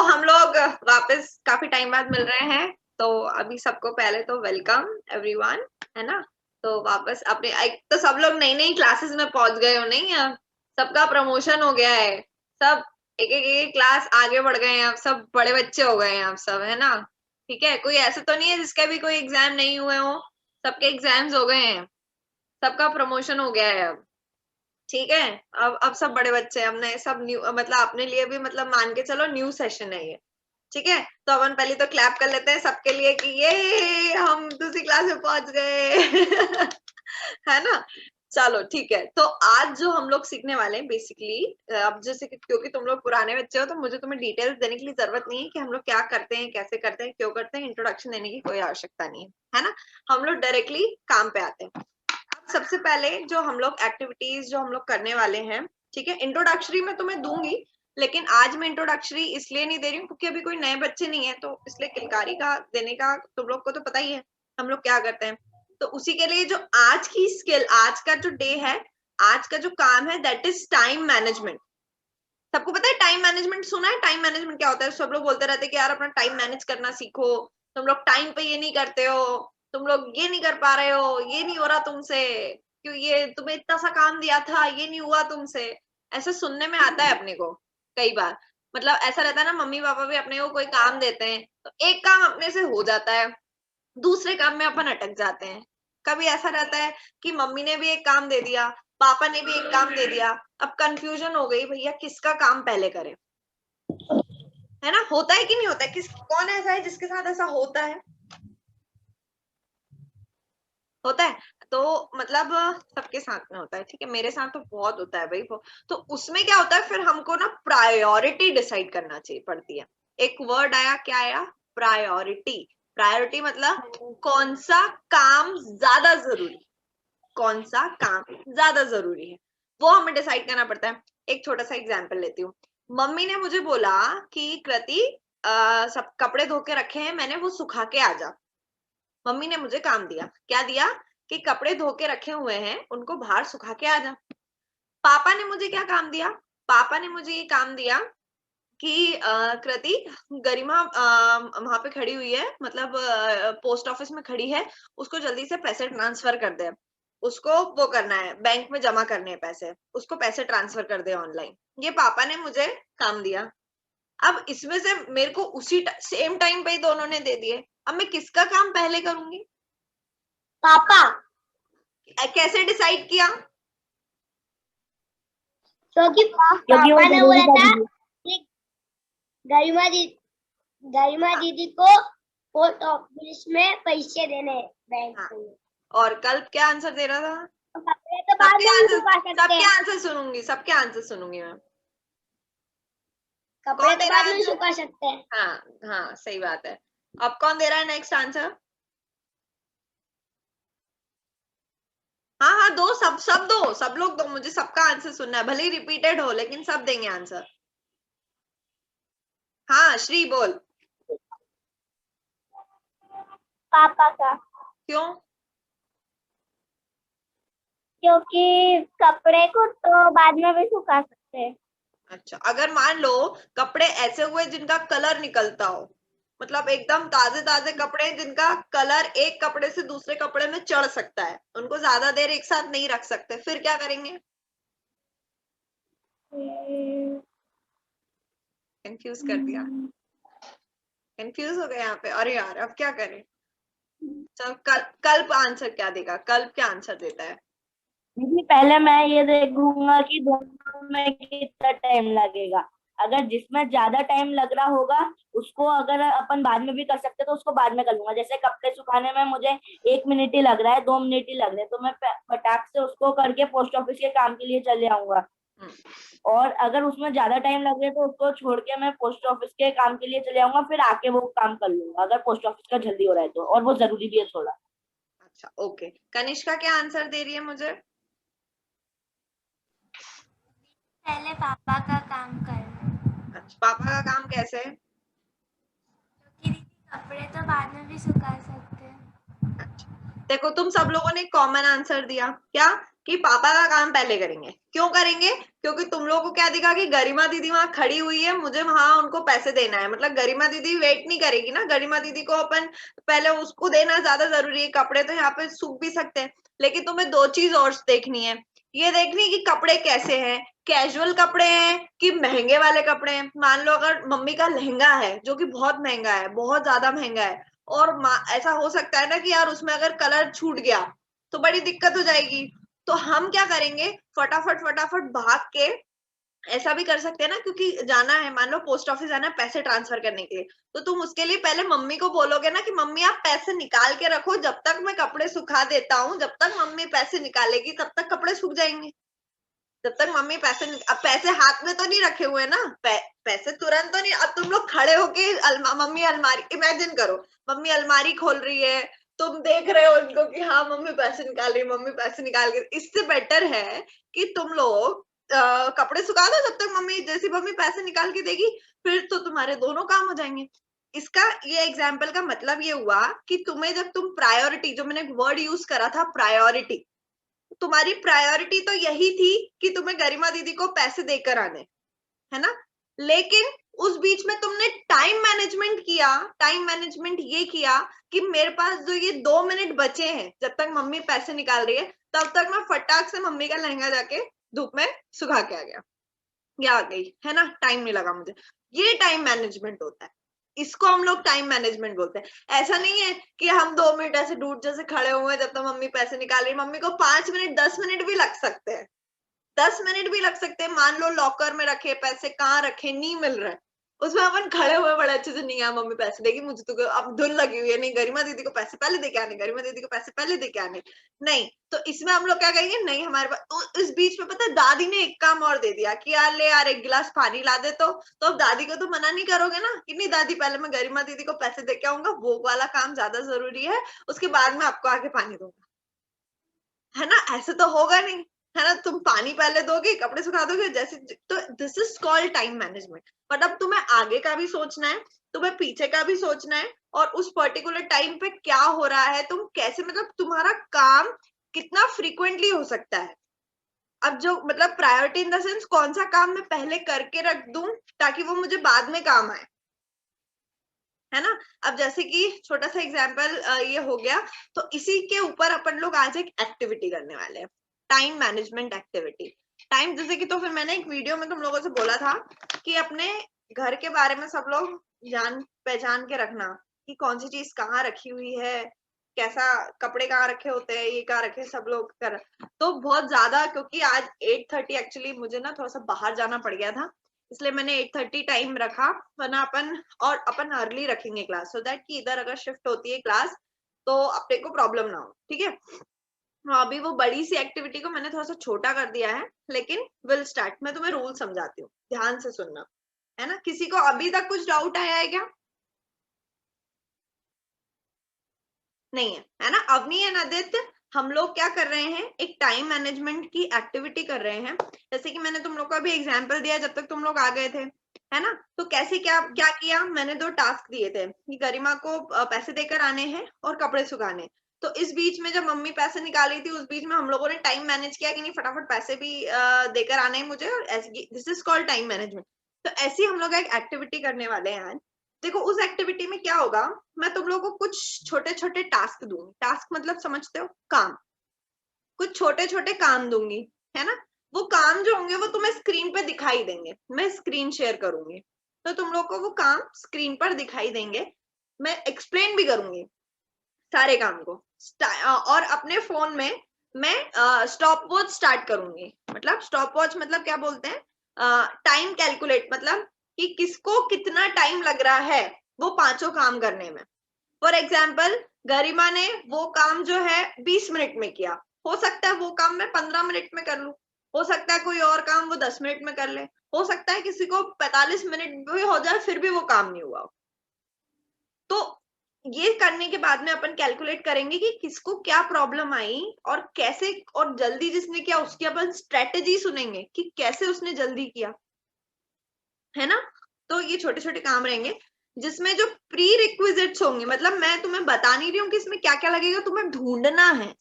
हम लोग वापस काफी टाइम बाद मिल रहे हैं, तो अभी सबको पहले तो वेलकम एवरीवन, है ना। तो वापस अपने एक तो सब लोग नई नई क्लासेस में पहुंच गए हो, नहीं अब सबका प्रमोशन हो गया है, सब एक क्लास आगे बढ़ गए हैं, अब सब बड़े बच्चे हो गए हैं अब सब, है ना। ठीक है, कोई ऐसे तो नहीं है जिसका भी कोई एग्जाम नहीं हुए हो, सबके एग्जाम्स हो गए हैं, सबका प्रमोशन हो गया है अब। ठीक है, अब सब बड़े बच्चे हैं, हमने सब न्यू मतलब अपने लिए भी मतलब मान के चलो न्यू सेशन है ये। ठीक है, तो अपन पहले तो क्लैप कर लेते हैं सबके लिए कि ये हम दूसरी क्लास में पहुंच गए है ना। चलो ठीक है, तो आज जो हम लोग सीखने वाले हैं बेसिकली, अब जैसे कि क्योंकि तुम लोग पुराने बच्चे हो तो मुझे तुम्हें डिटेल्स देने के लिए जरूरत नहीं है कि हम लोग क्या करते हैं, कैसे करते हैं, क्यों करते हैं, इंट्रोडक्शन देने की कोई आवश्यकता नहीं है ना। हम लोग डायरेक्टली काम पे आते हैं। सबसे पहले जो हम लोग एक्टिविटीज जो हम लोग करने वाले हैं, ठीक है, इंट्रोडक्टरी मैं तुम्हें दूंगी, लेकिन आज मैं इंट्रोडक्टरी इसलिए नहीं दे रही हूँ क्योंकि अभी कोई नए बच्चे नहीं है, तो इसलिए किलकारी का देने का तुम लोग को तो पता ही है हम लोग क्या करते हैं। तो उसी के लिए जो आज की स्किल, आज का जो डे है, आज का जो काम है, दैट इज टाइम मैनेजमेंट। सबको पता है टाइम मैनेजमेंट, सुना है टाइम मैनेजमेंट क्या होता है? सब लोग बोलते रहते हैं कि यार अपना टाइम मैनेज करना सीखो, तुम लोग टाइम पे ये नहीं करते हो, तुम लोग ये नहीं कर पा रहे हो, ये नहीं हो रहा तुमसे, क्यों ये तुम्हें इतना सा काम दिया था ये नहीं हुआ तुमसे। ऐसे सुनने में आता है अपने को कई बार, मतलब ऐसा रहता है ना, मम्मी पापा भी अपने को कोई काम देते हैं तो एक काम अपने से हो जाता है, दूसरे काम में अपन अटक जाते हैं। कभी ऐसा रहता है कि मम्मी ने भी एक काम दे दिया, पापा ने भी एक काम दे दिया, अब कंफ्यूजन हो गई भैया किसका काम पहले करें, है ना। होता है कि नहीं होता है? कौन ऐसा है जिसके साथ ऐसा होता है? होता है। तो मतलब सबके साथ में होता है, ठीक है, मेरे साथ तो बहुत होता है भाई वो। तो उसमें क्या होता है, फिर हमको ना प्रायोरिटी डिसाइड करना चाहिए पड़ती है। एक वर्ड आया, क्या आया? प्रायोरिटी। प्रायोरिटी मतलब कौन सा काम ज्यादा जरूरी, कौन सा काम ज्यादा जरूरी है, वो हमें डिसाइड करना पड़ता है। एक छोटा सा एग्जांपल लेती हूँ। मम्मी ने मुझे बोला कि कृति सब कपड़े धो के रखे हैं, मैंने वो सुखा के आ जा। मम्मी ने मुझे काम दिया, क्या दिया? कि कपड़े धो के रखे हुए हैं उनको बाहर सुखा के आ जा। पापा ने मुझे क्या काम दिया? पापा ने मुझे ये काम दिया कि कृति, गरिमा वहां पे खड़ी हुई है, मतलब पोस्ट ऑफिस में खड़ी है, उसको जल्दी से पैसे ट्रांसफर कर दे, उसको वो करना है, बैंक में जमा करने हैं पैसे, उसको पैसे ट्रांसफर कर दे ऑनलाइन। ये पापा ने मुझे काम दिया। अब इसमें से मेरे को उसी सेम टाइम पे ही दोनों ने दे दिए, अब मैं किसका काम पहले करूंगी? पापा। कैसे डिसाइड किया? क्योंकि क्योंकि वो पापा ने जरूरी बोला था था दीदी। कि गरिमा दीदी को पोस्ट ऑफिस में पैसे देने हैं, बैंक हाँ, में। और कल क्या आंसर दे रहा था? तो कपड़े तो बाद में भी सुखा सकते सबके हैं। आंसर सुनूंगी, सबके आंसर सुनूंगी मैं। कपड़े कौन तो दे रहा बाद है में आंसर? सुखा सकते हैं। हाँ हाँ, सही बात है। अब कौन दे रहा है नेक्स्ट आंसर? हाँ हाँ, दो, सब सब दो, सब लोग दो, मुझे सबका आंसर सुनना है, भले ही रिपीटेड हो लेकिन सब देंगे आंसर। हाँ श्री बोल। पापा का। क्यों? क्योंकि कपड़े को तो बाद में भी सुखा सकते हैं। अच्छा, अगर मान लो कपड़े ऐसे हुए जिनका कलर निकलता हो, मतलब एकदम ताजे ताजे कपड़े जिनका कलर एक कपड़े से दूसरे कपड़े में चढ़ सकता है, उनको ज्यादा देर एक साथ नहीं रख सकते, फिर क्या करेंगे? कंफ्यूज कर दिया, कंफ्यूज हो गए यहाँ पे। अरे यार अब क्या करें? चल कल्प आंसर क्या देगा? कल्प क्या आंसर देता है? दीदी पहले मैं ये देखूंगा कि दोनों में कितना टाइम लगेगा। अगर जिसमें ज्यादा टाइम लग रहा होगा उसको अगर अपन बाद में भी कर सकते तो उसको बाद में कर लूंगा। जैसे कपड़े सुखाने में मुझे 1 मिनट ही लग रहा है, 2 मिनट ही लग रहे हैं, तो मैं फटाक से उसको करके पोस्ट ऑफिस के काम के लिए चले आऊंगा। और अगर उसमें ज्यादा टाइम लगे तो उसको छोड़ के मैं पोस्ट ऑफिस के काम के लिए चले आऊंगा, फिर आके वो काम कर लूंगा अगर पोस्ट ऑफिस का जल्दी हो रहा है तो, और वो जरूरी भी है थोड़ा। अच्छा ओके, कनिष्का क्या आंसर दे रही है मुझे? पहले पापा का काम करना। अच्छा, पापा का काम कैसे? क्योंकि दीदी कपड़े तो बाद में भी सुखा सकते हैं। अच्छा, देखो तुम सब लोगों ने कॉमन आंसर दिया क्या, कि पापा का काम पहले करेंगे। क्यों करेंगे? क्योंकि तुम लोगों को क्या दिखा कि गरिमा दीदी वहां खड़ी हुई है, मुझे वहां उनको पैसे देना है। मतलब गरिमा दीदी वेट नहीं करेगी ना, गरिमा दीदी को अपन पहले उसको देना ज्यादा जरूरी है। कपड़े तो यहाँ पे सूख भी सकते हैं, लेकिन तुम्हें दो चीज और देखनी है। ये देखनी है कि कपड़े कैसे हैं, कैजुअल कपड़े हैं कि महंगे वाले कपड़े हैं। मान लो अगर मम्मी का लहंगा है जो कि बहुत महंगा है, बहुत ज्यादा महंगा है, और ऐसा हो सकता है ना कि यार उसमें अगर कलर छूट गया तो बड़ी दिक्कत हो जाएगी। तो हम क्या करेंगे, फटाफट फटाफट भाग के, ऐसा भी कर सकते हैं ना, क्योंकि जाना है, मान लो पोस्ट ऑफिस जाना है पैसे ट्रांसफर करने के लिए, तो तुम उसके लिए पहले मम्मी को बोलोगे ना कि मम्मी आप पैसे निकाल के रखो, जब तक मैं कपड़े सुखा देता हूँ, जब तक मम्मी पैसे निकालेगी तब तक कपड़े सूख जाएंगे। जब तक मम्मी पैसे, अब पैसे हाथ में तो नहीं रखे हुए ना, पैसे तुरंत तो नहीं। अब तुम लोग खड़े होके मम्मी अलमारी, इमेजिन करो मम्मी अलमारी खोल रही है, तुम देख रहे हो उनको कि हाँ मम्मी पैसे निकाल रही है, मम्मी पैसे निकाल रही है। इससे बेटर है कि तुम लोग कपड़े सुखा दो जब तक मम्मी, जैसी मम्मी पैसे निकाल के देगी, फिर तो तुम्हारे दोनों काम हो जाएंगे। इसका ये एग्जाम्पल का मतलब ये हुआ कि तुम्हें जब तुम प्रायोरिटी, जो मैंने वर्ड यूज करा था प्रायोरिटी, तुम्हारी प्रायोरिटी तो यही थी कि तुम्हें गरिमा दीदी को पैसे देकर आने, है ना। लेकिन उस बीच में तुमने टाइम मैनेजमेंट किया। टाइम मैनेजमेंट ये किया कि मेरे पास जो ये 2 मिनट बचे हैं जब तक मम्मी पैसे निकाल रही है, तब तक मैं फटाक से मम्मी का लहंगा जाके धूप में सुखा के आ गया, या आ गई, है ना, टाइम नहीं लगा मुझे। ये टाइम मैनेजमेंट होता है, इसको हम लोग टाइम मैनेजमेंट बोलते हैं। ऐसा नहीं है कि हम 2 मिनट ऐसे डूड जैसे खड़े हुए जब तक मम्मी पैसे निकाल रही है। मम्मी को 5 मिनट 10 मिनट भी लग सकते हैं, 10 मिनट भी लग सकते हैं। मान लो लॉकर में रखे पैसे, कहाँ रखे, नहीं मिल रहे, उसमें अपन खड़े हुए बड़े अच्छे से, नहीं यार मम्मी पैसे देगी, मुझे तो अब धुन लगी हुई है, नहीं गरिमा दीदी को पैसे पहले दे के आने, गरिमा दीदी को पैसे पहले दे के आने। नहीं, तो इसमें हम लोग क्या कहेंगे, नहीं हमारे पास, तो इस बीच में पता है दादी ने एक काम और दे दिया कि यार ले यार 1 गिलास पानी ला दे, तो अब दादी को तो मना नहीं करोगे ना कि नहीं दादी पहले मैं गरिमा दीदी को पैसे दे के आऊंगा, वो वाला काम ज्यादा जरूरी है, उसके बाद में आपको आके पानी दूंगा, है ना। ऐसे तो होगा नहीं, है ना। तुम पानी पहले दोगे, कपड़े सुखा दोगे, जैसे, तो this is called time management. मतलब तुम्हें आगे का भी सोचना है, तुम्हें पीछे का भी सोचना है, और उस पर्टिकुलर टाइम पे क्या हो रहा है, तुम कैसे, मतलब तुम्हारा काम कितना फ्रीक्वेंटली हो सकता है। अब जो मतलब प्रायोरिटी इन द सेंस, कौन सा काम मैं पहले करके रख दूं ताकि वो मुझे बाद में काम आए, है ना। अब जैसे कि छोटा सा एग्जाम्पल ये हो गया, तो इसी के ऊपर अपन लोग आज एक एक्टिविटी करने वाले हैं, टाइम मैनेजमेंट एक्टिविटी। टाइम जैसे कि, तो फिर मैंने एक वीडियो में तुम लोगों से बोला था कि अपने घर के बारे में सब लोग जान पहचान के रखना कि कौन सी चीज कहाँ रखी हुई है, कैसा कपड़े कहाँ रखे होते हैं, ये कहाँ रखे, सब लोग कर। तो बहुत ज्यादा, क्योंकि आज 8:30 एक्चुअली मुझे ना थोड़ा सा बाहर जाना पड़ गया था, इसलिए मैंने 8:30 टाइम रखा, वरना अपन अर्ली रखेंगे क्लास, सो दैट कि इधर अगर शिफ्ट होती है क्लास तो अपने को प्रॉब्लम ना हो, ठीक है। अभी वो बड़ी सी एक्टिविटी को मैंने थोड़ा सा छोटा कर दिया है, लेकिन विल स्टार्ट। मैं तुम्हें रूल समझाती हूँ, ध्यान से सुनना, है ना। किसी को अभी तक कुछ डाउट आया है क्या? नहीं है ना। अवनी एंड आदित्य, हम लोग क्या कर रहे हैं, एक टाइम मैनेजमेंट की एक्टिविटी कर रहे हैं। जैसे कि मैंने तुम लोग को अभी एग्जांपल दिया जब तक तुम लोग आ गए थे, है ना। तो कैसे क्या क्या किया, मैंने 2 टास्क दिए थे कि गरिमा को पैसे देकर आने हैं और कपड़े सुखाने। तो इस बीच में जब मम्मी पैसे निकाली थी, उस बीच में हम लोगों ने टाइम मैनेज किया कि नहीं फटाफट पैसे भी देकर आने हैं मुझे, और this is called time management. तो ऐसी हम लोग एक एक्टिविटी करने वाले हैं आज। देखो उस एक्टिविटी में क्या होगा, मैं तुम लोगों को कुछ छोटे छोटे टास्क दूंगी। टास्क मतलब समझते हो, काम, कुछ छोटे छोटे काम दूंगी, है ना। वो काम जो होंगे वो तुम्हें स्क्रीन पे दिखाई देंगे, मैं स्क्रीन शेयर करूंगी, तो तुम लोग को वो काम स्क्रीन पर दिखाई देंगे। मैं एक्सप्लेन भी करूंगी सारे काम को, और अपने फोन में मैं स्टॉप वॉच स्टार्ट करूंगी। मतलब स्टॉप वॉच मतलब क्या बोलते हैं, टाइम कैलकुलेट, मतलब कि किसको कितना टाइम लग रहा है वो 5 काम करने में। फॉर एग्जाम्पल गरिमा ने वो काम जो है 20 मिनट में किया, हो सकता है वो काम मैं 15 मिनट में कर लूं, हो सकता है कोई और काम वो 10 मिनट में कर ले, हो सकता है किसी को 45 मिनट भी हो जाए फिर भी वो काम नहीं हुआ। तो ये करने के बाद में अपन कैलकुलेट करेंगे कि किसको क्या प्रॉब्लम आई और कैसे, और जल्दी जिसने किया उसकी अपन स्ट्रेटेजी सुनेंगे कि कैसे उसने जल्दी किया, है ना। तो ये छोटे छोटे काम रहेंगे जिसमें जो प्री रिक्विजिट्स होंगे, मतलब मैं तुम्हें बता नहीं रही हूँ कि इसमें क्या क्या लगेगा, तुम्हें ढूंढना है,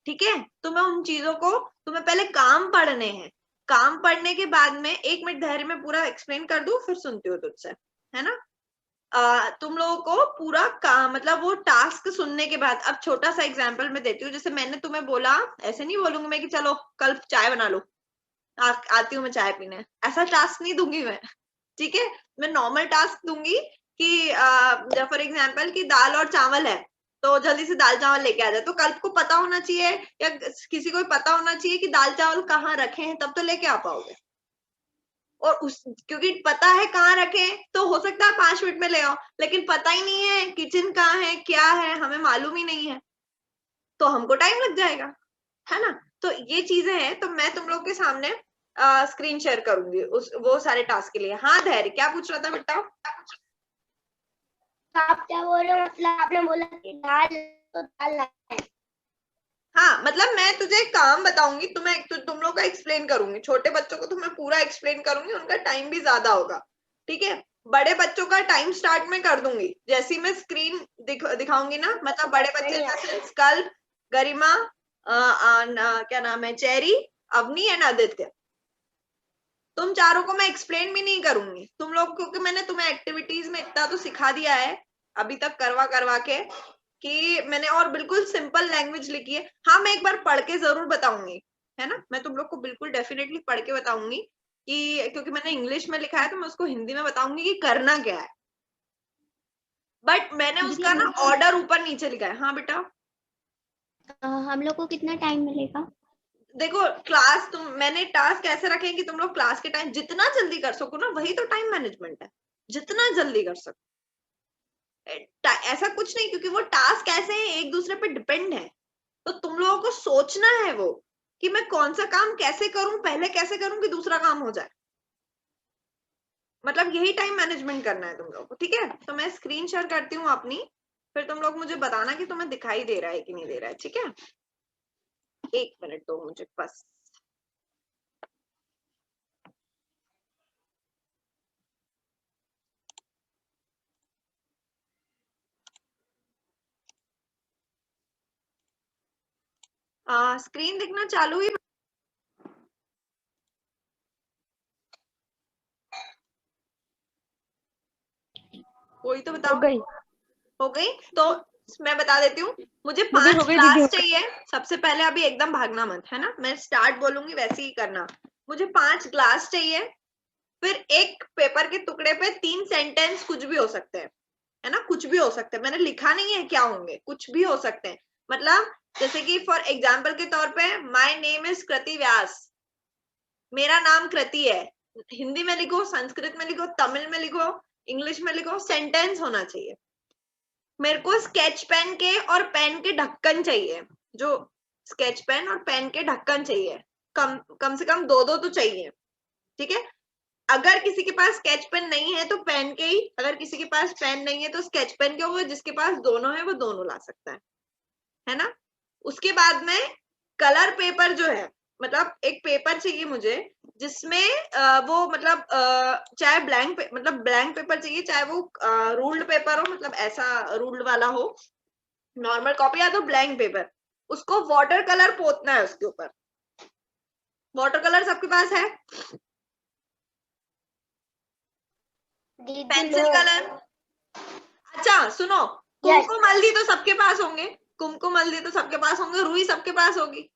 ठीक है। तुम्हें उन चीजों को, तुम्हें पहले काम पढ़ने हैं, काम पढ़ने के बाद में 1 मिनट धैर्य में पूरा एक्सप्लेन कर दूं, फिर सुनती हो तुझसे, है ना। तुम लोगों को पूरा काम, मतलब वो टास्क सुनने के बाद, अब छोटा सा एग्जांपल मैं देती हूँ। जैसे मैंने तुम्हें बोला, ऐसे नहीं बोलूंगी मैं कि चलो कल चाय बना लो, आती हूँ मैं चाय पीने, ऐसा टास्क नहीं दूंगी मैं, ठीक है। मैं नॉर्मल टास्क दूंगी कि फॉर एग्जाम्पल कि दाल और चावल है, तो जल्दी से दाल चावल लेके आ जाए। तो कल को पता होना चाहिए, या किसी को भी पता होना चाहिए कि दाल चावल कहाँ रखे हैं, तब तो लेके आ पाओगे। और क्योंकि पता है कहाँ रखे, तो हो सकता है 5 मिनट में ले आओ, लेकिन पता ही नहीं है किचन कहाँ है, क्या है, हमें मालूम ही नहीं है, तो हमको टाइम लग जाएगा, है ना। तो ये चीजें हैं। तो मैं तुम लोग के सामने स्क्रीन शेयर करूंगी वो सारे टास्क के लिए। हाँ धैर्य, क्या पूछ रहा था बेटा? आप क्या बोल रहे हो? मतलब आपने बोला कि दाल, तो दाल लाए। हाँ, मतलब मैं तुझे काम बताऊंगी, तुम लोग का एक्सप्लेन करूंगी। छोटे बच्चों को तो मैं पूरा एक्सप्लेन करूंगी, उनका टाइम भी ज्यादा होगा, ठीक है। बड़े बच्चों का टाइम स्टार्ट में कर दूंगी जैसे ही मैं स्क्रीन दिखाऊंगी ना। मतलब बड़े बच्चे जैसे कल्प, गरिमा, क्या नाम है, चेरी, अवनी एंड आदित्य, तुम चारों को मैं एक्सप्लेन भी नहीं करूंगी तुम लोग, क्योंकि मैंने तुम्हें एक्टिविटीज में इतना तो सिखा दिया है अभी तक करवा करवा के, कि मैंने और बिल्कुल सिंपल लैंग्वेज लिखी है। हाँ, मैं एक बार पढ़ के जरूर बताऊंगी, है ना। मैं तुम लोग को बिल्कुल डेफिनेटली पढ़ के बताऊंगी, कि क्योंकि मैंने इंग्लिश में लिखा है तो मैं उसको हिंदी में बताऊंगी कि करना क्या है। बट मैंने उसका ना ऑर्डर ऊपर नीचे लिखा है। हाँ बेटा, हम लोग को कितना टाइम मिलेगा? देखो क्लास, मैंने टास्क ऐसे रखे हैं कि तुम लोग क्लास के टाइम जितना जल्दी कर सको ना, वही तो टाइम मैनेजमेंट है, जितना जल्दी कर सको। ऐसा कुछ नहीं, क्योंकि वो टास्क ऐसे हैं, एक दूसरे पे डिपेंड है। तो तुम लोगों को सोचना है वो, कि मैं कौन सा काम कैसे करूं, पहले कैसे करूं कि दूसरा काम हो जाए। मतलब यही टाइम मैनेजमेंट करना है तुम लोगों को, ठीक है। तो मैं स्क्रीन शेयर करती हूँ अपनी, फिर तुम लोग मुझे बताना कि तुम्हें दिखाई दे रहा है कि नहीं दे रहा है, ठीक है। 1 मिनट दो मुझे बस। स्क्रीन दिखना चालू ही, कोई तो बताओ। हो गई तो मैं बता देती हूँ। मुझे 5 ग्लास चाहिए। सबसे पहले अभी एकदम भागना मत, है ना। मैं स्टार्ट बोलूंगी वैसे ही करना। मुझे 5 ग्लास चाहिए, फिर एक पेपर के टुकड़े पे 3 सेंटेंस कुछ भी हो सकते हैं, है ना, कुछ भी हो सकते हैं। मैंने लिखा नहीं है क्या होंगे, कुछ भी हो सकते हैं। मतलब जैसे कि फॉर एग्जाम्पल के तौर पे, माय नेम इज कृति व्यास, मेरा नाम कृति है। हिंदी में लिखो, संस्कृत में लिखो, तमिल में लिखो, इंग्लिश में लिखो, सेंटेंस होना चाहिए। मेरे को स्केच पेन के और पेन के ढक्कन चाहिए, जो स्केच पेन और पेन के ढक्कन चाहिए, कम से कम 2-2 तो चाहिए, ठीक है। अगर किसी के पास स्केच पेन नहीं है तो पेन के ही, अगर किसी के पास पेन नहीं है तो स्केच पेन के, वो जिसके पास दोनों है वो दोनों ला सकता है ना। उसके बाद में कलर पेपर जो है, मतलब एक पेपर चाहिए मुझे जिसमें वो मतलब चाहे मतलब ब्लैंक पेपर चाहिए, चाहे वो रूल्ड पेपर हो, मतलब ऐसा रूल्ड वाला हो, नॉर्मल कॉपी, या तो ब्लैंक पेपर। उसको वाटर कलर पोतना है उसके ऊपर। वाटर कलर सबके पास है? Pencil colour. अच्छा सुनो, कुमकुम हल्दी तो सबके पास होंगे, कुमकुम हल्दी तो सबके पास होंगे, रुई सबके पास होगी,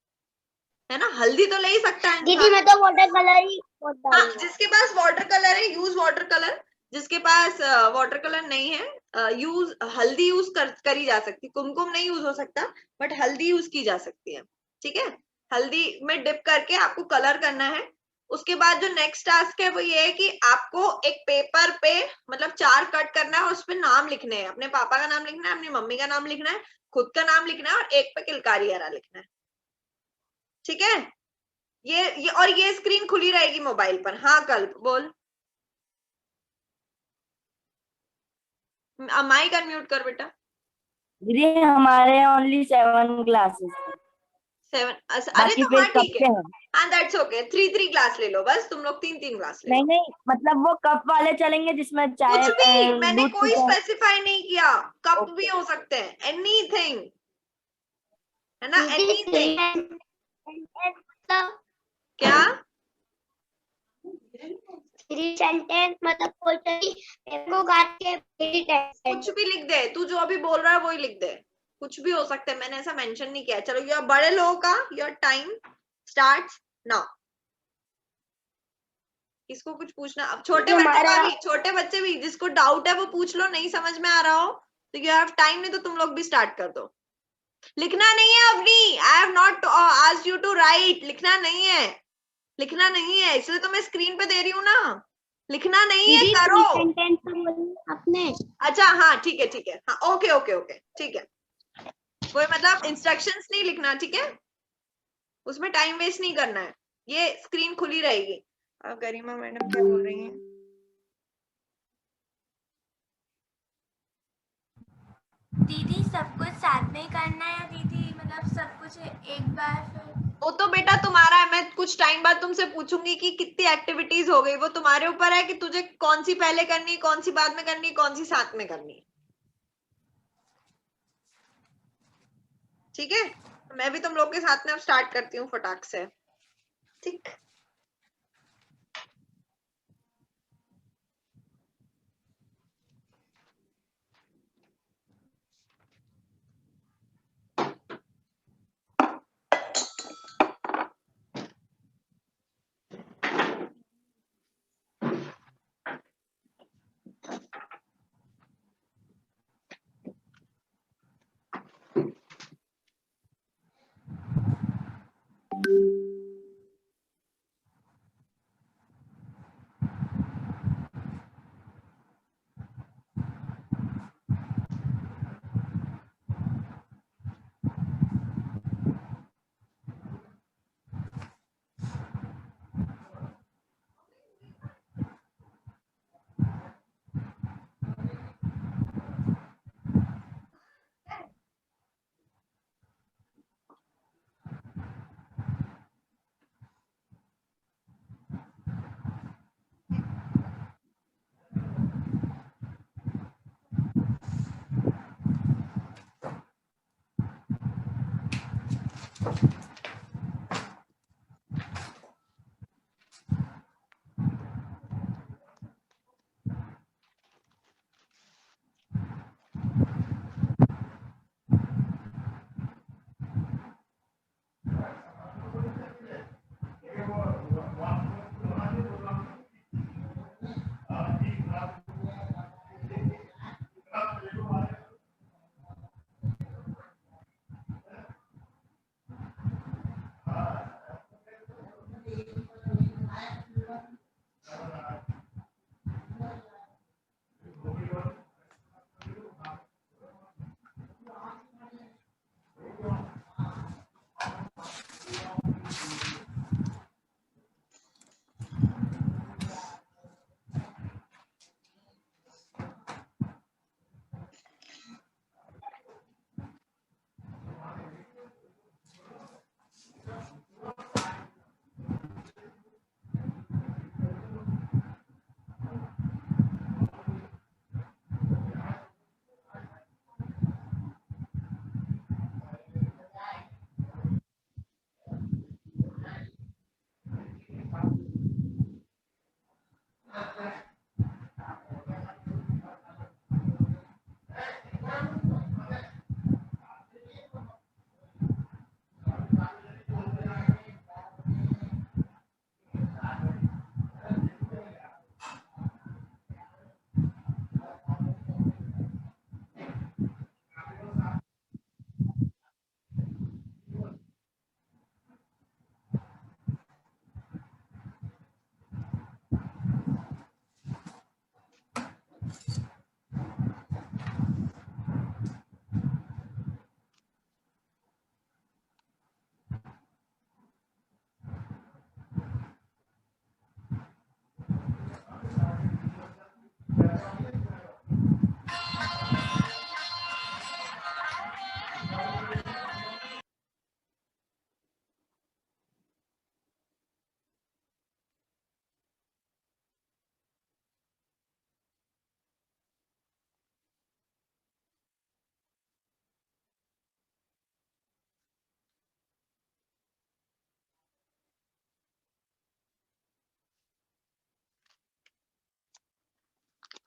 है ना। हल्दी तो ले ही सकता है दीदी मैं तो वाटर कलर ही हाँ, जिसके पास वाटर कलर है यूज वाटर कलर, जिसके पास वाटर कलर नहीं है यूज हल्दी यूज करी जा सकती। कुमकुम नहीं यूज हो सकता, बट हल्दी यूज की जा सकती है, ठीक है। हल्दी में डिप करके आपको कलर करना है। उसके बाद जो नेक्स्ट टास्क है वो ये है कि आपको एक पेपर पे मतलब 4 कट करना है और उस पे नाम लिखने हैं। अपने पापा का नाम लिखना है, अपनी मम्मी का नाम लिखना है, खुद का नाम लिखना है, और एक पे किलकारी हरा लिखना है, ठीक है। ये स्क्रीन खुली रहेगी मोबाइल पर। हाँ कल्प बोल, माइक अनम्यूट कर बेटा। दीदी हमारे ओनली 7 क्लासेस, 7 अरे बाकी तो फिर हाँ कब ठीक से है, है? हाँ दैट्स ओके। 3-3 क्लास ले लो बस, तुम लोग 3-3 क्लास ले नहीं लो। नहीं, मतलब वो कप वाले चलेंगे जिसमें चाय कुछ भी, मैंने दूध कोई पीते हैं? स्पेसिफाई नहीं किया, कप भी ओके। हो सकते हैं, एनीथिंग, है ना, एनीथिंग। मतलब क्या? 3 सेंटेंस मतलब कोई मेरे को काट के 3 कुछ भी लिख दे, तू जो अभी बोल रहा है वही लिख दे, कुछ भी हो सकता है, मैंने ऐसा मेंशन नहीं किया। चलो ये बड़े लोगों का योर टाइम स्टार्ट्स नाउ। किसको कुछ पूछना? अब छोटे बच्चे का भी, छोटे बच्चे भी जिसको डाउट है वो पूछ लो, नहीं समझ में आ रहा हो तो यू हैव टाइम, नहीं तो तुम लोग भी स्टार्ट कर दो। लिखना नहीं है Avani, I have not asked you to write, लिखना नहीं है, लिखना नहीं है, इसलिए तो मैं स्क्रीन पे दे रही हूँ ना, लिखना नहीं है, करो। सेंटेंस अपने। अच्छा हाँ ठीक है ठीक है, हाँ ओके ओके ओके ठीक है, वो मतलब इंस्ट्रक्शंस नहीं लिखना, ठीक है, उसमें टाइम वेस्ट नहीं करना है, ये स्क्रीन खुली रहेगी। अब गरिमा मैडम क्या बोल रही हैं? दीदी सब कुछ साथ में करना है दीदी, मतलब सब कुछ एक बार फिर? वो तो बेटा तुम्हारा है, मैं कुछ टाइम बाद तुमसे पूछूंगी कि कितनी एक्टिविटीज हो गई, वो तुम्हारे ऊपर है कि तुझे कौन सी पहले करनी, कौन सी बाद में करनी, कौन सी साथ में करनी, ठीक है। मैं भी तुम लोग के साथ में अब स्टार्ट करती हूँ फटाक से, ठीक।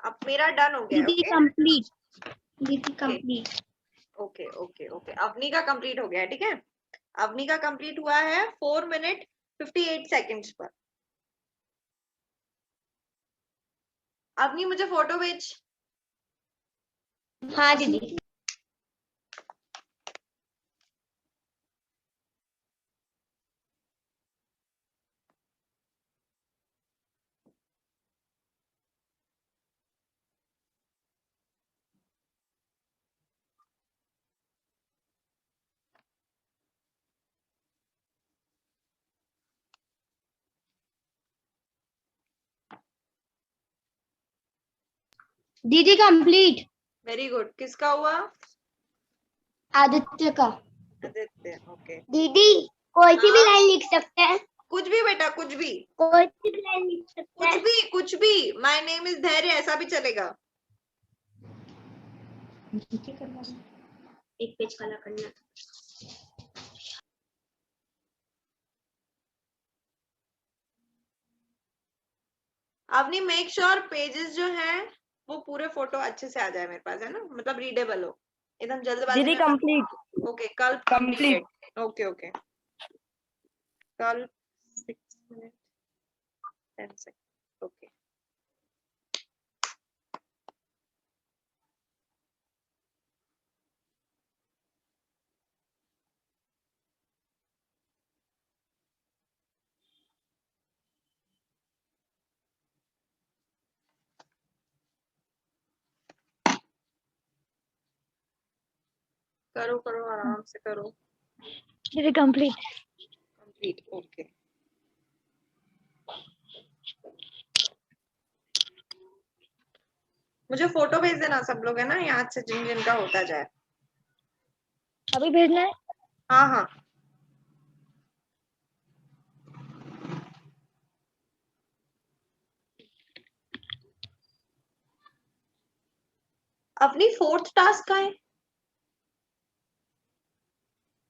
अब मेरा डन हो गया। दीदी कंप्लीट, दीदी complete. Okay okay okay, Avani का कंप्लीट हो गया है, ठीक है। अवनी का कंप्लीट हुआ है 4 मिनट 58 सेकेंड्स पर। अवनी मुझे फोटो भेज। हाँ दीदी। दीदी कंप्लीट। Very good. किसका हुआ? आदित्य का। आदित्य, ओके। दीदी कोई सी भी हाँ? लाइन लिख सकते हैं? कुछ भी बेटा, कुछ भी, कोई सी भी लाइन लिख सकते कुछ हैं? भी, कुछ भी। माय नेम इज धैर्य, ऐसा भी चलेगा। एक पेज काला करना। अपनी मेक श्योर पेजेस जो हैं वो पूरे फोटो अच्छे से आ जाए मेरे पास, है ना, मतलब रीडेबल हो, एकदम जल्दबाजी दीदी में। कंप्लीट। ओके, कल कंप्लीट। कंप्लीट। ओके ओके, कल 6 मिनट 10 सेकंड। ओके, करो करो, आराम से करो। दीदी कंप्लीट। Complete, okay. मुझे फोटो भेज देना सब लोग, है ना, याद से, जिन जिनका होता जाए। अभी भेजना है? हाँ हाँ। अपनी 4th टास्क का है।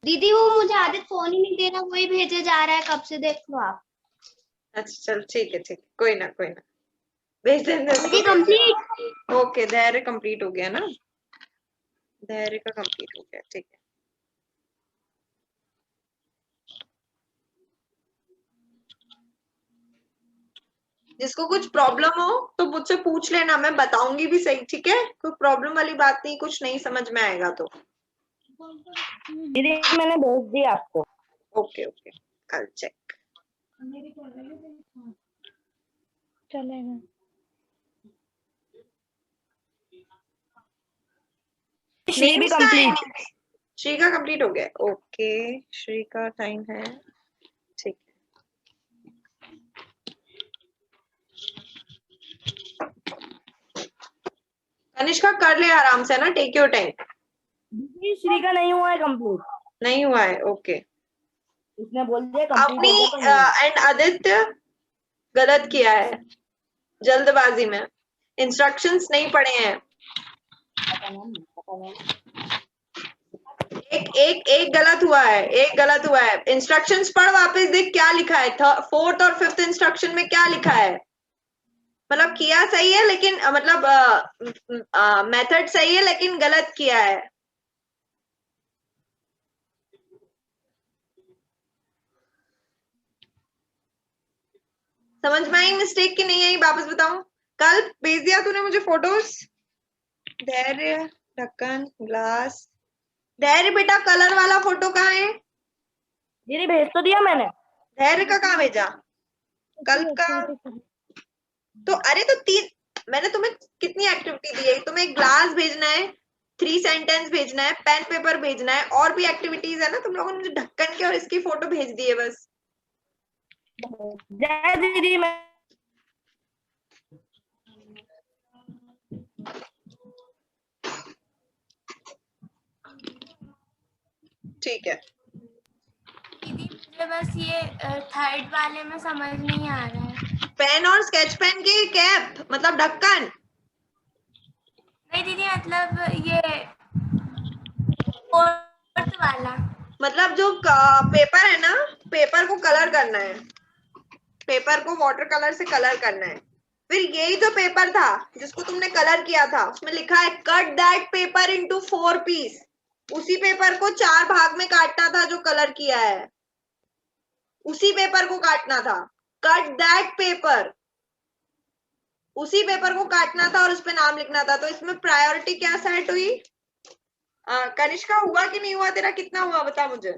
दीदी वो मुझे आदित्य फोन ही नहीं दे रहा, वही भेजे जा रहा है कब से, देख लो आप। अच्छा चल, ठीक है ठीक है, कोई ना कोई ना, भेज देंगे उसको, दीदी भेज देंगे। कंप्लीट। ओके, धैर्य कंप्लीट हो गया ना, धैर्य का कंप्लीट हो गया, ठीक है। जिसको कुछ प्रॉब्लम हो तो मुझसे पूछ लेना, मैं बताऊंगी भी सही, ठीक है। कोई प्रॉब्लम वाली बात नहीं, कुछ नहीं समझ में आएगा तो। दीदी मैंने भेज दिया आपको। Okay okay, I'll check। चलेगा। श्री भी Names का कंप्लीट। है? श्री का कंप्लीट हो गया, ओके। श्री का टाइम है, ठीक है। कनिष्का कर ले आराम से ना, टेक योर टाइम। दीदी श्री का नहीं हुआ है कंप्लीट। नहीं हुआ है, ओके। उसने बोल दिया कंप्लीट अपनी हो गया तो नहीं हुआ। एंड आदित्य गलत किया है, जल्दबाजी में, इंस्ट्रक्शंस नहीं पढ़े हैं। पता नहीं। एक गलत हुआ है, एक गलत हुआ है। इंस्ट्रक्शंस पढ़, वापस देख क्या लिखा है। 4th और 5th इंस्ट्रक्शन में क्या लिखा है, मतलब किया सही है लेकिन मतलब मेथड सही है लेकिन गलत किया है। समझ में आई मिस्टेक की नहीं आई, वापस बताऊं। कल भेज दिया तूने मुझे फोटोज। धैर्य, ढक्कन, ग्लास। धैर्य बेटा, कलर वाला फोटो कहाँ है? दीदी भेज तो दिया मैंने। धैर्य का कहाँ भेजा? कल का तो, अरे तो 3, मैंने तुम्हें कितनी एक्टिविटी दी है? तुम्हें ग्लास भेजना है, 3 सेंटेंस भेजना है, पेन पेपर भेजना है, और भी एक्टिविटीज है ना। तुम लोगों ने मुझे ढक्कन के और इसकी फोटो भेज दी है बस। जय दीदी मैं ठीक है। दीदी मुझे बस ये 3rd वाले में समझ नहीं आ रहा है। पेन और स्केच पेन की कैप मतलब ढक्कन। नहीं दीदी, मतलब ये 4th वाला। मतलब जो पेपर है ना, पेपर को कलर करना है, पेपर को वाटर कलर से कलर करना है। फिर यही जो पेपर था जिसको तुमने कलर किया था उसमें लिखा है cut that paper into 4 piece. उसी पेपर को 4 भाग में काटना था जो कलर किया है, उसी पेपर को काटना था। कट दैट पेपर, उसी पेपर को काटना था और उस पे नाम लिखना था। तो इसमें प्रायोरिटी क्या सेट हुई? कनिष्का हुआ कि नहीं हुआ? तेरा कितना हुआ बता मुझे।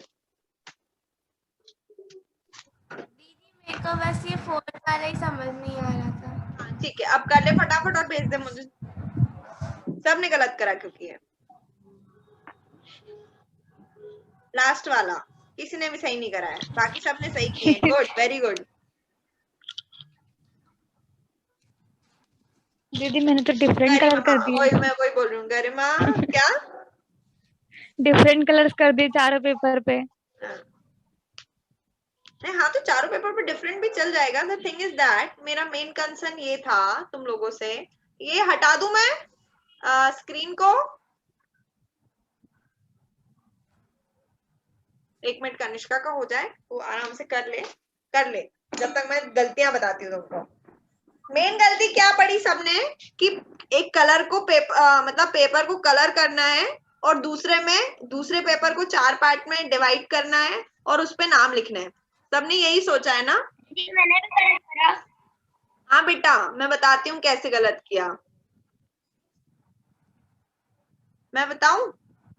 दीदी मेरे को बस ये 4 वाला ही समझ नहीं आ रहा था। हाँ ठीक है, अब कर ले फटाफट और भेज दे मुझे। सबने गलत करा क्योंकि है लास्ट वाला, किसी ने भी सही नहीं करा है, बाकी सबने सही किए। Good, very good. दीदी मैंने तो डिफरेंट कलर कर दिए। वही मैं वही बोल रही हूँ गरिमा। क्या डिफरेंट कलर्स कर दिए चारों पेपर पे। नहीं, हाँ तो चारों पेपर पे डिफरेंट भी चल जाएगा। द थिंग इज दैट मेरा मेन कंसर्न ये था तुम लोगों से, ये हटा दूं मैं स्क्रीन को? एक मिनट कनिष्का का हो जाए, वो आराम से कर ले जब तक मैं गलतियां बताती हूँ तुमको। मेन गलती क्या पड़ी सबने कि एक कलर को मतलब पेपर को कलर करना है और दूसरे पेपर को 4 पार्ट में डिवाइड करना है और उस पे नाम लिखना है। सबने यही सोचा है ना? दीदी मैंने भी गलत करा। हाँ बेटा, मैं बताती हूँ कैसे गलत किया। मैं बताऊं,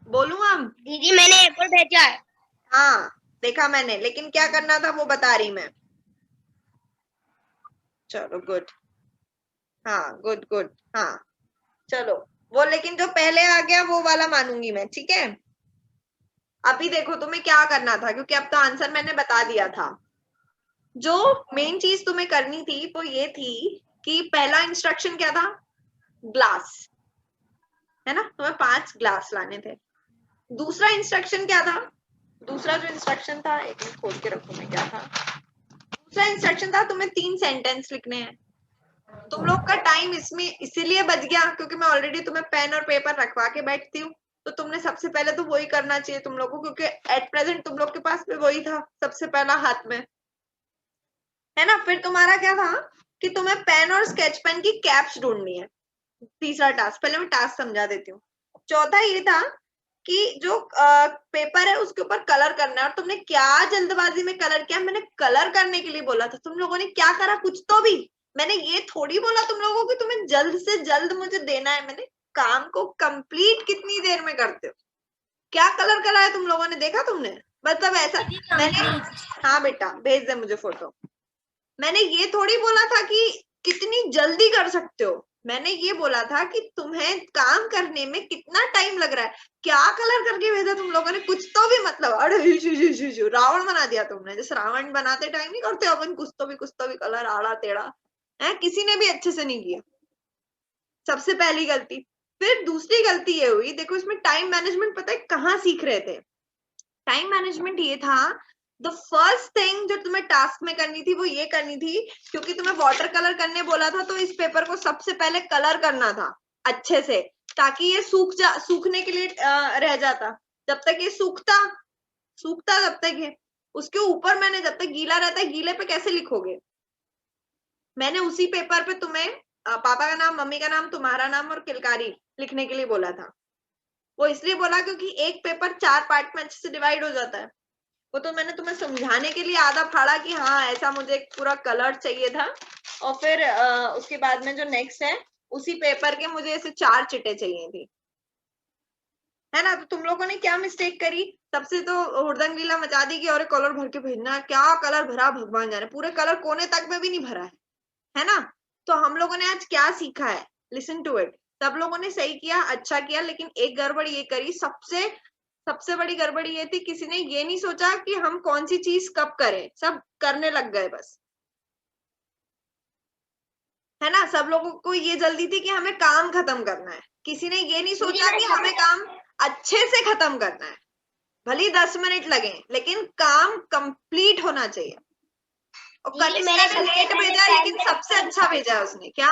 बोलूं हम? दीदी मैंने एक और भेजा है। हाँ देखा मैंने, लेकिन क्या करना था वो बता रही मैं। चलो गुड, हाँ गुड गुड, हाँ चलो वो, लेकिन जो पहले आ गया वो वाला मानूंगी मैं, ठीक है? अभी देखो तुम्हें क्या करना था, क्योंकि अब तो आंसर मैंने बता दिया था। जो मेन चीज तुम्हें करनी थी वो ये थी कि पहला इंस्ट्रक्शन क्या था? ग्लास, है ना? तुम्हें 5 ग्लास लाने थे। दूसरा इंस्ट्रक्शन क्या था? दूसरा जो इंस्ट्रक्शन था, एक मिनट खोल के रखो मैं, क्या था दूसरा इंस्ट्रक्शन? था तुम्हें 3 सेंटेंस लिखने हैं। तुम लोग का टाइम इसमें इसीलिए बच गया क्योंकि मैं ऑलरेडी तुम्हें पेन और पेपर रखवा के बैठती हूँ, तो तुमने सबसे पहले तो वही करना चाहिए तुम लोगों को, क्योंकि एट प्रेजेंट तुम लोग के पास में वही था सबसे पहला हाथ में, है ना? फिर तुम्हारा क्या था कि तुम्हें पेन और स्केच पेन की कैप्स ढूंढनी है। तीसरा टास्क, पहले मैं टास्क समझा देती हूँ। चौथा ये था कि जो पेपर है उसके ऊपर कलर करना है। और तुमने क्या जल्दबाजी में कलर किया? मैंने कलर करने के लिए बोला था, तुम लोगों ने क्या करा? कुछ तो भी। मैंने ये थोड़ी बोला तुम लोगों को तुम्हें जल्द से जल्द मुझे देना है। मैंने काम को कंप्लीट कितनी देर में करते हो? क्या कलर करा है तुम लोगों ने? देखा तुमने? मतलब ऐसा मैंने, हाँ बेटा भेज दे मुझे फोटो। मैंने ये थोड़ी बोला था कि कितनी जल्दी कर सकते हो, मैंने ये बोला था कि तुम्हें काम करने में कितना टाइम लग रहा है। क्या कलर करके भेजा तुम लोगों ने? कुछ तो भी मतलब, अरे रावण बना दिया तुमने। जैसे रावण बनाते टाइम नहीं करते अपन कुछ तो भी कलर आड़ा टेढ़ा है, किसी ने भी अच्छे से नहीं किया। सबसे पहली गलती। फिर दूसरी गलती ये हुई, देखो इसमें टाइम मैनेजमेंट पता है कहाँ सीख रहे थे? टाइम मैनेजमेंट ये था, द फर्स्ट थिंग जो तुम्हें टास्क में करनी थी वो ये करनी थी, क्योंकि तुम्हें वाटर कलर करने बोला था तो इस पेपर को सबसे पहले कलर करना था अच्छे से, ताकि ये सूखने के लिए रह जाता। जब तक ये सूखता तब तक ये, उसके ऊपर मैंने, जब तक गीला रहता है, गीले पे कैसे लिखोगे? मैंने उसी पेपर पे तुम्हें पापा का नाम, मम्मी का नाम, तुम्हारा नाम और किलकारी लिखने के लिए बोला था। वो इसलिए बोला क्योंकि एक पेपर 4 पार्ट में अच्छे से डिवाइड हो जाता है। वो तो मैंने तुम्हें समझाने के लिए आधा फाड़ा कि हाँ ऐसा मुझे एक पूरा कलर चाहिए था, और फिर उसके बाद में जो नेक्स्ट है उसी पेपर के मुझे ऐसे 4 चिटे चाहिए थी, है ना? तो तुम लोगों ने क्या मिस्टेक करी? सबसे तो हुड़दंग लीला मचा दी कि और कलर भर के भेजना है। क्या कलर भरा भगवान जाने, पूरे कलर कोने तक में भी नहीं भरा है ना? तो हम लोगों ने आज क्या सीखा है? Listen to it. सब लोगों ने सही किया, अच्छा किया, लेकिन एक गड़बड़ ये करी, सबसे बड़ी गड़बड़ी ये थी, किसी ने ये नहीं सोचा कि हम कौन सी चीज कब करें, सब करने लग गए बस, है ना? सब लोगों को ये जल्दी थी कि हमें काम खत्म करना है, किसी ने ये नहीं सोचा कि हमें काम अच्छे से खत्म करना है। भले 10 मिनट लगे लेकिन काम कंप्लीट होना चाहिए। और कनिष्का ने लेट भेजा है लेकिन सबसे अच्छा भेजा है उसने। क्या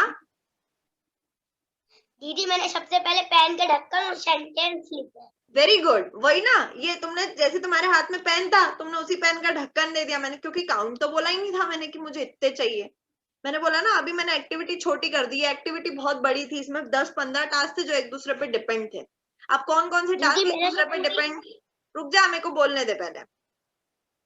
दीदी मैंने सबसे पहले पेन के ढक्कन और सेंटेंस लिखे। वेरी गुड, वही ना, ये तुमने जैसे तुम्हारे हाथ में पेन था तुमने उसी पेन का ढक्कन दे दिया। मैंने क्योंकि काउंट तो बोला ही नहीं था मैंने कि मुझे इतने चाहिए, मैंने बोला ना अभी मैंने एक्टिविटी छोटी कर दी है, एक्टिविटी बहुत बड़ी थी, इसमें 10-15 टास्क थे जो एक दूसरे पे डिपेंड थे। अब कौन कौन से टास्क एक दूसरे पे डिपेंड, रुक जा मेरे को बोलने दे पहले।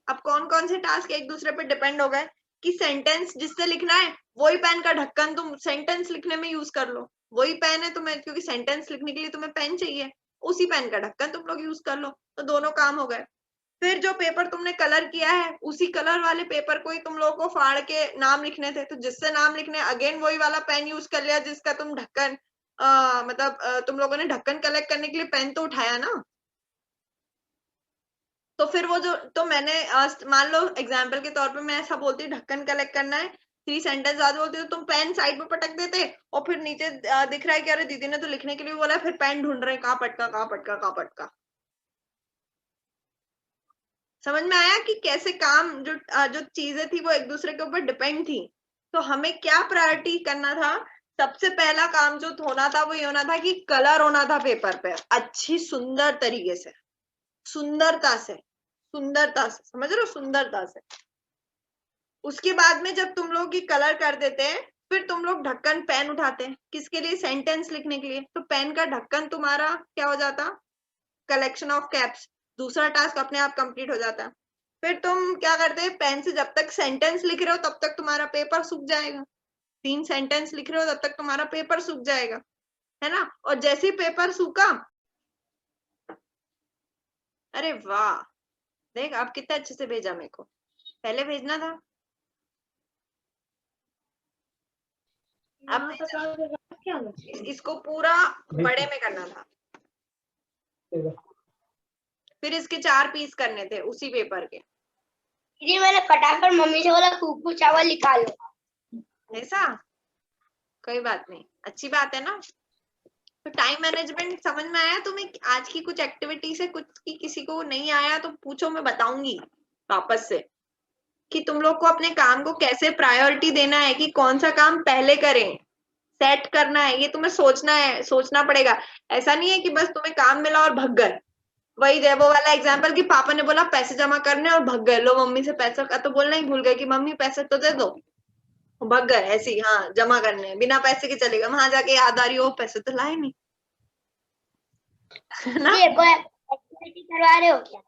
अब कौन कौन से टास्क एक दूसरे पे डिपेंड हो गए कि सेंटेंस जिससे लिखना है वही पेन का ढक्कन तुम सेंटेंस लिखने में यूज कर लो, वही पेन है तुम्हें, क्योंकि सेंटेंस लिखने के लिए तुम्हें पेन चाहिए, उसी पेन का ढक्कन तुम लोग यूज कर लो, तो दोनों काम हो गए। फिर जो पेपर तुमने कलर किया है उसी कलर वाले पेपर को ही तुम लोगों को फाड़ के नाम लिखने थे, तो जिससे नाम लिखने अगेन वही वाला पेन यूज कर लिया जिसका तुम ढक्कन तुम लोगों ने ढक्कन कलेक्ट करने के लिए पेन तो उठाया ना। तो फिर वो जो तो मैंने मान लो एग्जाम्पल के तौर पे मैं ऐसा बोलती हूँ ढक्कन कलेक्ट करना है, 3 सेंटेंस बाद बोलती हूँ, तुम पेन साइड में पटक देते और फिर नीचे दिख रहा है कि अरे दीदी ने तो लिखने के लिए बोला, फिर पेन ढूंढ रहे हैं कहाँ पटका कहाँ पटका कहाँ पटका। समझ में आया कि कैसे काम जो चीजें थी वो एक दूसरे के ऊपर डिपेंड थी। तो हमें क्या प्रायोरिटी करना था, सबसे पहला काम जो होना था वो ये होना था कि कलर होना था पेपर पे अच्छी सुंदर तरीके से, सुंदरता से, सुंदरता से, समझ रहे हो, सुंदरता से। उसके बाद में जब तुम लोग ये कलर कर देते हैं फिर तुम लोग ढक्कन पेन उठाते हैं, किसके लिए, सेंटेंस लिखने के लिए, तो पेन का ढक्कन तुम्हारा क्या हो जाता, कलेक्शन ऑफ कैप्स, दूसरा टास्क अपने आप कंप्लीट हो जाता है। फिर तुम क्या करते हैं, पेन से जब तक सेंटेंस लिख रहे हो तब तक तुम्हारा पेपर सूख जाएगा, 3 सेंटेंस लिख रहे हो तब तक तुम्हारा पेपर सूख जाएगा, है ना। और जैसे ही पेपर सूखा, अरे वाह देख आप कितने अच्छे से भेजा, मेरे को पहले भेजना था। अब इसको पूरा बड़े में करना था, फिर इसके 4 पीस करने थे उसी पेपर के। दीदी मैंने फटाफट मम्मी से बोला खूब चावल निकालो, ऐसा कोई बात नहीं, अच्छी बात है ना। तो टाइम मैनेजमेंट समझ में आया तुम्हें, आज की कुछ एक्टिविटी से कुछ की किसी को नहीं आया तो पूछो, मैं बताऊंगी वापस से कि तुम लोग को अपने काम को कैसे प्रायोरिटी देना है, कि कौन सा काम पहले करें, सेट करना है, ये तुम्हें सोचना है, सोचना पड़ेगा। ऐसा नहीं है कि बस तुम्हें काम मिला और भग गए, वही है वो वाला एग्जाम्पल कि पापा ने बोला पैसे जमा करने और भग गए, लो मम्मी से पैसा का तो बोलना ही भूल गए कि मम्मी पैसे तो दे दो, भग गए ऐसे ही, हाँ जमा करने, बिना पैसे के चलेगा, वहां जाके याद आ रही हो पैसे तो लाए नहीं, है ना। ये कोई एक्टिविटी करवा रहे हो क्या?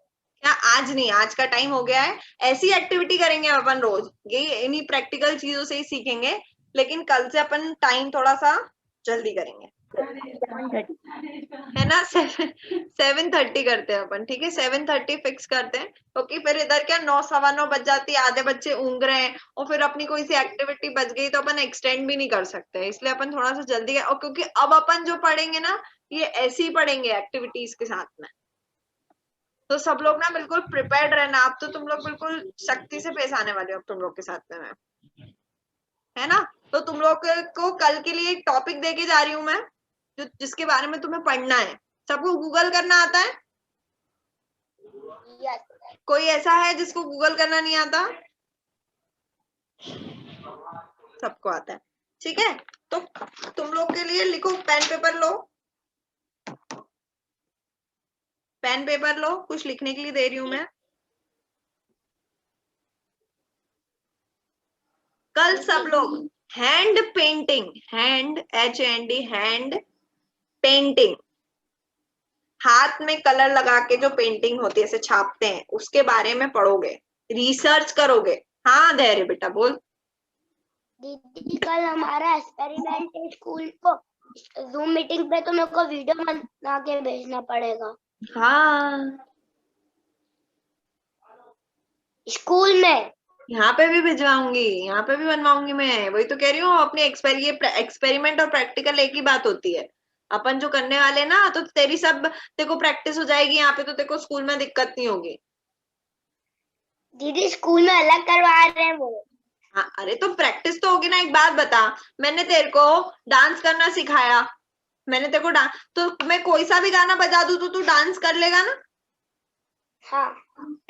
क्या आज नहीं, आज का टाइम हो गया है, ऐसी एक्टिविटी करेंगे अपन रोज, ये इन्हीं प्रैक्टिकल चीजों से ही सीखेंगे, लेकिन कल से अपन टाइम थोड़ा सा जल्दी करेंगे, है ना। 7:30 करते हैं अपन, ठीक है 7:30 फिक्स करते हैं, क्योंकि फिर इधर क्या 9, 9:15 बज जाती है, आधे बच्चे ऊँग रहे हैं और फिर अपनी कोई सी एक्टिविटी बच गई तो अपन एक्सटेंड भी नहीं कर सकते, इसलिए अपन थोड़ा सा जल्दी, और क्योंकि अब अपन जो पढ़ेंगे ना ये ऐसे ही पढ़ेंगे एक्टिविटीज के साथ में, तो सब लोग ना बिल्कुल प्रिपेयर्ड रहना, अब तो तुम लोग बिल्कुल सख्ती से पेश आने वाले हो तुम लोग के साथ में मैं, है ना। तो तुम लोग को कल के लिए एक टॉपिक दे के जा रही हूँ मैं, जो जिसके बारे में तुम्हें पढ़ना है। सबको गूगल करना आता है? कोई ऐसा है जिसको गूगल करना नहीं आता? सबको आता है, ठीक है। तो तुम लोग के लिए लिखो, पेन पेपर लो, पेन पेपर लो, कुछ लिखने के लिए दे रही हूं मैं। कल सब लोग hand painting, hand HAND, hand painting, हाथ में कलर लगा के जो पेंटिंग होती है, ऐसे छापते हैं, उसके बारे में पढ़ोगे, रिसर्च करोगे। हाँ धैर्य बेटा बोल। दीदी कल हमारा एक्सपेरिमेंट है स्कूल को, जूम मीटिंग पे तो मेरे को वीडियो बना के भेजना पड़ेगा। हाँ स्कूल में, यहाँ पे भी भिजवाऊंगी, यहाँ पे भी बनवाऊंगी मैं, वही तो कह रही हूँ, अपने एक्सपेरिमेंट और प्रैक्टिकल एक ही बात होती है। अपन जो करने वाले ना, तो तेरी सब तेरे को प्रैक्टिस हो जाएगी यहाँ पे, तो तेरे को स्कूल में दिक्कत नहीं होगी। दीदी स्कूल में अलग करवा रहे हैं वो। हाँ अरे तो प्रैक्टिस तो होगी ना। एक बात बता, मैंने तेरे को डांस करना सिखाया, मैंने तेरे को डांस, तो मैं कोई सा भी गाना बजा दूं तो तू डांस कर लेगा ना। हाँ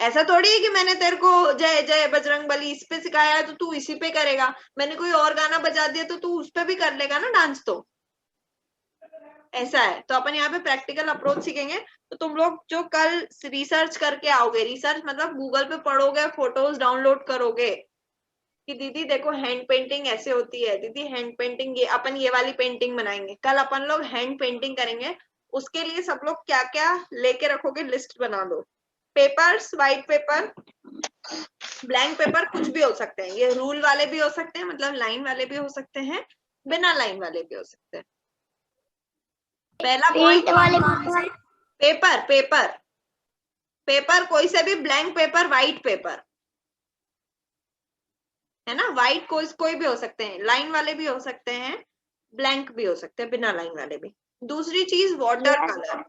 ऐसा थोड़ी है कि मैंने तेरे को जय जय बजरंगबली इस पे सिखाया है तो तू इसी पे करेगा, मैंने कोई और गाना बजा दिया तो तू उस पे भी कर लेगा ना डांस। तो ऐसा है, तो अपन यहाँ पे प्रैक्टिकल अप्रोच सीखेंगे। तो तुम लोग जो कल रिसर्च करके आओगे, रिसर्च मतलब गूगल पे पढ़ोगे, फोटोज डाउनलोड करोगे, कि दीदी देखो हैंड पेंटिंग ऐसे होती है, दीदी हैंड पेंटिंग ये अपन ये वाली पेंटिंग बनाएंगे, कल अपन लोग हैंड पेंटिंग करेंगे, उसके लिए सब लोग क्या क्या लेके रखोगे लिस्ट बना दो। Papers, white paper, blank paper, कुछ भी हो सकते हैं, ये रूल वाले भी हो सकते हैं, मतलब लाइन वाले भी हो सकते हैं, बिना लाइन वाले भी हो सकते हैं। पहला पेंट पॉइंट, वाले कौन से? पेपर पेपर पेपर, कोई से भी ब्लैंक पेपर, व्हाइट पेपर है ना, व्हाइट कोई भी हो सकते हैं, लाइन वाले भी हो सकते हैं, ब्लैंक भी हो सकते हैं, बिना लाइन वाले भी। दूसरी चीज वाटर कलर।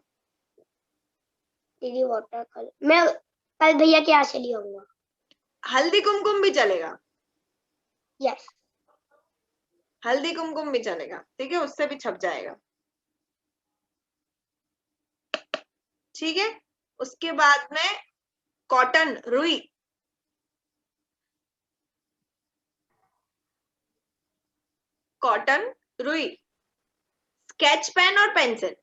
दीदी वाटर कलर मैं कल भैया के यहाँ से ले आऊंगा। हल्दी कुमकुम भी चलेगा, यस, हल्दी कुमकुम भी चलेगा, ठीक है, उससे भी छप जाएगा, ठीक है। उसके बाद में कॉटन, रुई, कॉटन, रुई, स्केच पेन और पेंसिल।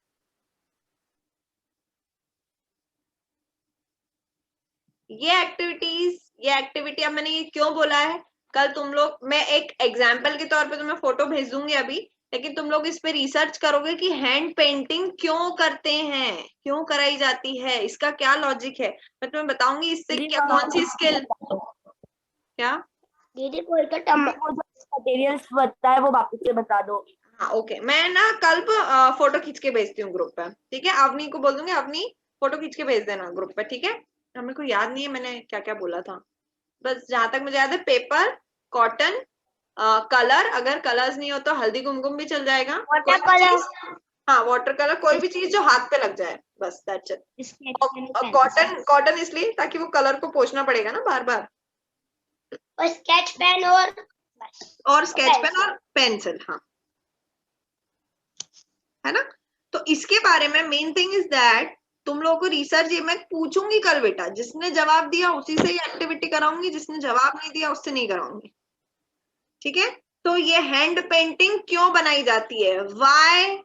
ये एक्टिविटी अब मैंने ये क्यों बोला है, कल तुम लोग, मैं एक एग्जाम्पल के तौर पे तुम्हें फोटो भेज दूंगी अभी, लेकिन तुम लोग इस पे रिसर्च करोगे कि हैंड पेंटिंग क्यों करते हैं, क्यों कराई जाती है, इसका क्या लॉजिक है, मैं तुम्हें बताऊंगी इससे दीदी क्या, कौन सी स्किल, क्या। दीदी कोई तो टम मटेरियल्स बताए वो वापस से बता दो। हाँ ओके, मैं ना कल फोटो खींच के भेजती हूँ ग्रुप पे, ठीक है, अवनी को बोल दूंगी, अवनी फोटो खींच के भेज देना ग्रुप पे, ठीक है। मेरे को याद नहीं है मैंने क्या क्या बोला था, बस जहां तक मुझे याद है, पेपर, कॉटन, कलर, अगर कलर्स नहीं हो तो हल्दी कुमकुम भी चल जाएगा, कोई भी चीज, हाँ वाटर कलर, कोई भी चीज जो हाथ पे लग जाए, बस दैट्स इट। कॉटन, कॉटन इसलिए ताकि वो कलर को पोंछना पड़ेगा ना बार बार, और स्केच पेन और स्केच पेन और पेंसिल, हाँ, है ना। तो इसके बारे में मेन थिंग इज दैट तुम लोगों को रिसर्च, ये मैं पूछूंगी कल बेटा, जिसने जवाब दिया उसी से ही एक्टिविटी कराऊंगी, जिसने जवाब नहीं दिया उससे नहीं कराऊंगी, ठीक है। तो ये हैंड पेंटिंग क्यों बनाई जाती है, why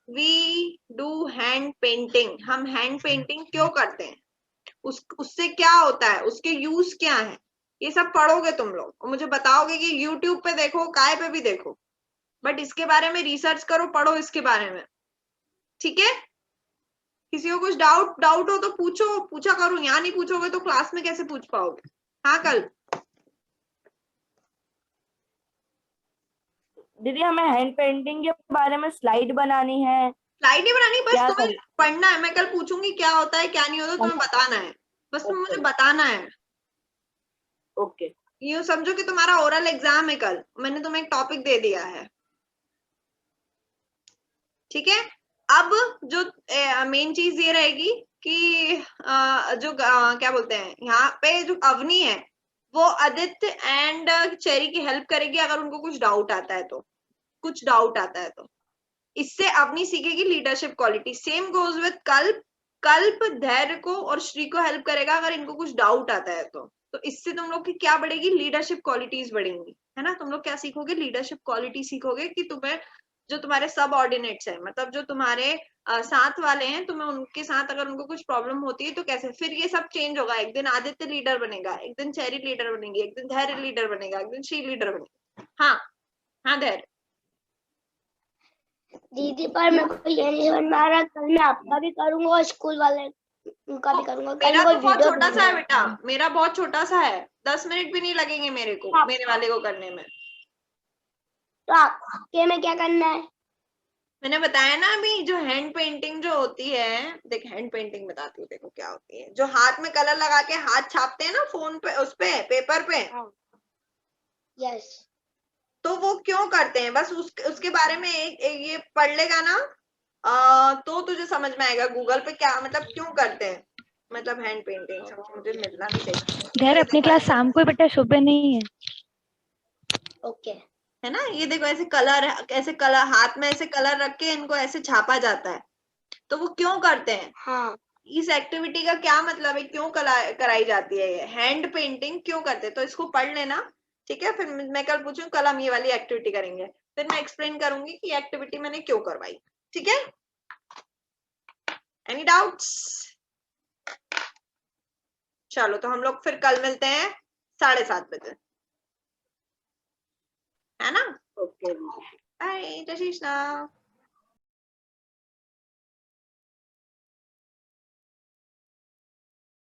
we do hand painting, हम हैंड पेंटिंग क्यों करते हैं, उससे क्या होता है, उसके यूज क्या है, ये सब पढ़ोगे तुम लोग और मुझे बताओगे कि यूट्यूब पे देखो, काय पे भी देखो, बट इसके बारे में रिसर्च करो, पढ़ो इसके बारे में, ठीक है। किसी को कुछ डाउट हो तो पूछा करो, यहाँ नहीं पूछोगे तो क्लास में कैसे पूछ पाओगे। हाँ कल दीदी हमें हैंड पेंटिंग के बारे में स्लाइड बनानी है, स्लाइड नहीं बनानी, बस क्या तुम्हें पढ़ना है, मैं कल पूछूंगी क्या होता है क्या नहीं होता, तुम्हें बताना है, बस तुम्हें मुझे बताना है। ओके, यूं समझो कि तुम्हारा ओरल एग्जाम है कल, मैंने तुम्हें एक टॉपिक दे दिया है, ठीक है। अब जो मेन चीज ये रहेगी कि क्या बोलते हैं, यहाँ पे जो अवनी है वो आदित्य एंड चेरी की हेल्प करेगी, अगर उनको कुछ डाउट आता है तो, कुछ डाउट आता है तो इससे अवनी सीखेगी leadership quality. Same goes with Kalp, Kalp धैर्य को और श्री को हेल्प करेगा अगर इनको कुछ डाउट आता है तो इससे तुम लोग की क्या बढ़ेगी, लीडरशिप क्वालिटीज बढ़ेंगी, है ना। तुम लोग क्या सीखोगे, लीडरशिप क्वालिटी सीखोगे कि तुम्हें जो तुम्हारे सब ऑर्डिनेट्स है, मतलब जो तुम्हारे साथ वाले हैं, तुम्हें उनके साथ अगर उनको कुछ प्रॉब्लम होती है तो कैसे, फिर ये सब चेंज होगा, एक दिन आदित्य लीडर बनेगा, एक दिन चेरी लीडर बनेगी, एक दिन धैर्य लीडर बनेगा, एक दिन श्री लीडर बनेगा। हाँ हाँ धैर्य, दीदी पर मेरे को ये नहीं समझ में आ रहा, कल मैं आपका भी करूंगा और स्कूल वाले उनका भी करूंगा। कल मेरा वो तो बहुत वीडियो छोटा सा है बेटा, मेरा बहुत छोटा सा है, 10 मिनट भी नहीं लगेंगे मेरे को, मेरे वाले को करने में। तो आपके में क्या करना है? मैंने बताया ना अभी, जो हैंड पेंटिंग जो होती है, देख हैंड पेंटिंग बताती हूँ, देखो क्या होती है, जो हाथ में कलर लगा के हाथ छापते हैं ना फोन पे, उस पे पेपर पे, यस, तो वो क्यों करते हैं, बस उसके बारे में एक ये पढ़ लेगा ना, तो तुझे समझ में आएगा गूगल पे क्या मतलब क्यों करते हैं, मतलब हैंड पेंटिंग मुझे मिलना भी चाहिए। धैर्य अपनी क्लास शाम को बेटा सुबह नहीं है। ओके, है ना, ये देखो ऐसे कलर हाथ में ऐसे कलर रख के इनको ऐसे छापा जाता है, तो वो क्यों करते हैं, हाँ, इस एक्टिविटी का क्या मतलब है, क्यों कराई जाती है, ये हैंड पेंटिंग क्यों करते हैं, तो इसको पढ़ लेना, ठीक है। फिर मैं कल पूछूं, कल हम ये वाली एक्टिविटी करेंगे, फिर मैं एक्सप्लेन करूंगी कि एक्टिविटी मैंने क्यों करवाई, ठीक है। Any doubts? चलो तो हम लोग फिर कल मिलते हैं 7:30 बजे। है ना? ओके बाय जय श्री कृष्णा।